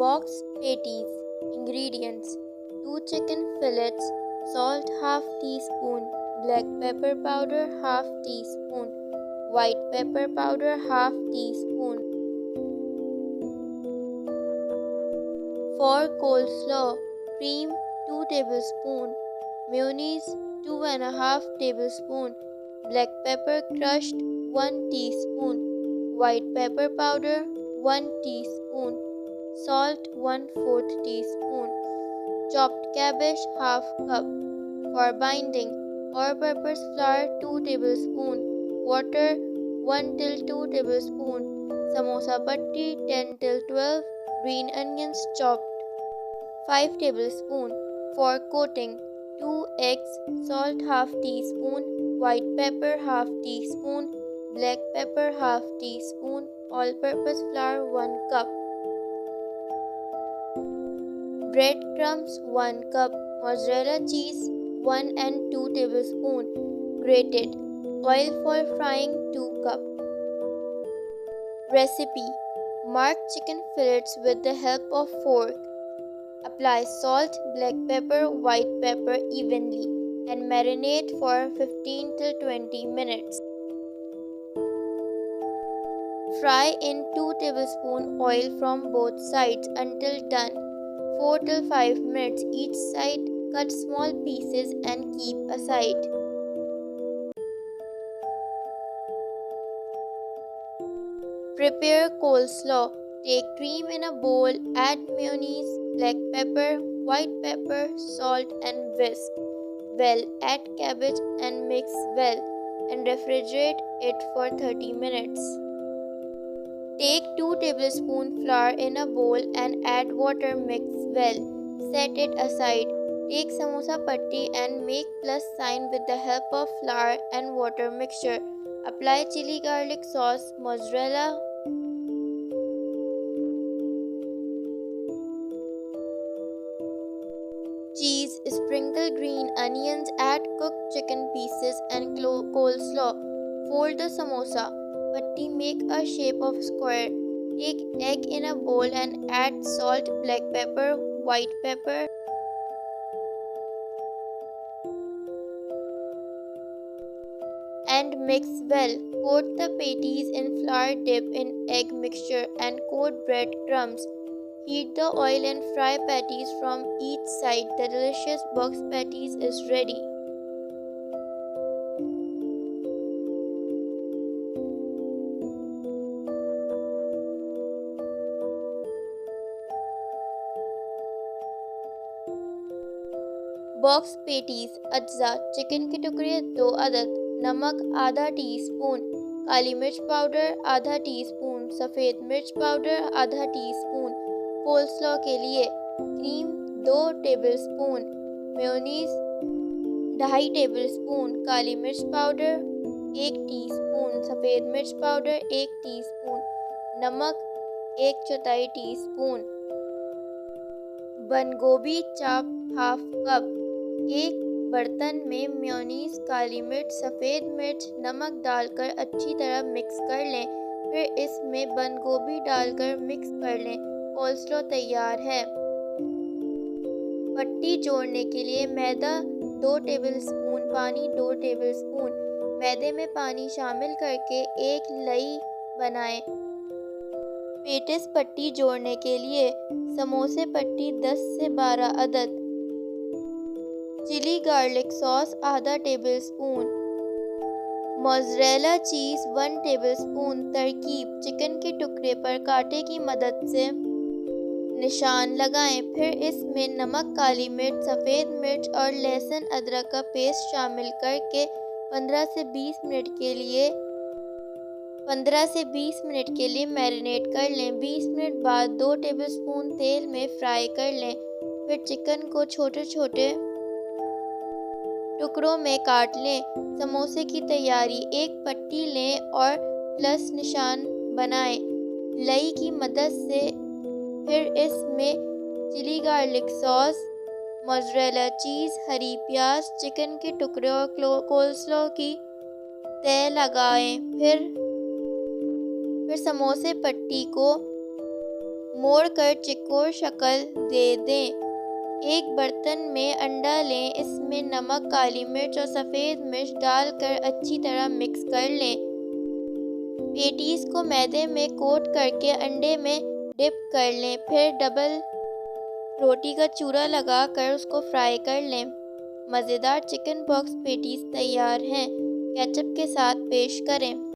Box patties. Ingredients: 2 chicken fillets, salt half teaspoon, black pepper powder half teaspoon, white pepper powder half teaspoon. For coleslaw: cream 2 tablespoon, mayonnaise 2.5 tablespoon, black pepper crushed 1 teaspoon, white pepper powder 1 teaspoon, salt 1/4 teaspoon, chopped cabbage half cup. For binding: all-purpose flour 2 tablespoon, water 1 till 2 tablespoon, samosa patti 10 till 12, green onions chopped 5 tablespoon. For coating: 2 eggs, salt half teaspoon, white pepper half teaspoon, black pepper half teaspoon, all-purpose flour 1 cup. Breadcrumbs 1 cup, mozzarella cheese 1 and 2 tablespoon, grated. Oil for frying 2 cup. Recipe: mark chicken fillets with the help of fork. Apply salt, black pepper, white pepper evenly and marinate for 15 till 20 minutes. Fry in 2 tablespoon oil from both sides until done. 4 till 5 minutes each side. Cut small pieces and keep aside. Prepare coleslaw. Take cream in a bowl, add mayonnaise, black pepper, white pepper, salt and whisk well. Add cabbage and mix well and refrigerate it for 30 minutes. Take 2 tablespoons flour in a bowl and add water, mix well. Set it aside. Take samosa patti and make plus sign with the help of flour and water mixture. Apply chili garlic sauce, mozzarella, cheese, sprinkle green onions, add cooked chicken pieces and coleslaw. Fold the samosa patti, make a shape of square. Take egg in a bowl and add salt, black pepper, white pepper, and mix well. Coat the patties in flour, dip in egg mixture and coat breadcrumbs. Heat the oil and fry patties from each side. The delicious box patties is ready. Box patties अज्जा: chicken के टुकड़े 2 अदद, नमक आधा teaspoon, काली मिर्च powder आधा teaspoon, सफ़ेद मिर्च पाउडर आधा टीस्पून। कोल्स्लॉ के लिए: क्रीम 2 टेबलस्पून, मेयोनीज 2.5 टेबलस्पून, काली मिर्च पाउडर 1 टीस्पून, सफ़ेद मिर्च पाउडर 1 टीस्पून, नमक 1/4 टीस्पून। बंद गोभी चाप हाफ कप। एक बर्तन में मेयोनीज, काली मिर्च, सफ़ेद मिर्च, नमक डालकर अच्छी तरह मिक्स कर लें। फिर इसमें बंद गोभी डालकर मिक्स कर लें। कोल्स्लॉ तैयार है। पट्टी जोड़ने के लिए: मैदा 2 टेबलस्पून, पानी 2 टेबलस्पून। मैदे में पानी शामिल करके एक लई बनाएं। पेटिस पट्टी जोड़ने के लिए: समोसे पट्टी 10 से 12 अदद, चिली गार्लिक सॉस आधा टेबलस्पून, मोज़रेला चीज़ 1 टेबलस्पून। तरकीब: चिकन के टुकड़े पर कांटे की मदद से निशान लगाएं। फिर इसमें नमक, काली मिर्च, सफ़ेद मिर्च और लहसुन अदरक का पेस्ट शामिल करके 15 से 20 मिनट के लिए मैरिनेट कर लें। 20 मिनट बाद 2 टेबलस्पून तेल में फ्राई कर लें। फिर चिकन को छोटे छोटे टुकड़ों में काट लें। समोसे की तैयारी: एक पट्टी लें और प्लस निशान बनाएं लई की मदद से। फिर इसमें chilli garlic sauce, mozzarella cheese, हरी प्याज, चिकन के टुकड़े और कोल्स्लॉ की तह लगाएं। फिर समोसे पट्टी को मोड़कर चौकोर शक्ल दे दें। एक बर्तन में अंडा लें, इसमें नमक, काली मिर्च और सफ़ेद मिर्च डालकर अच्छी तरह मिक्स कर लें। पेटीज को मैदे में कोट करके अंडे में डिप कर लें, फिर डबल रोटी का चूरा लगाकर उसको फ्राई कर लें। मज़ेदार चिकन बॉक्स पेटीज तैयार हैं। केचप के साथ पेश करें।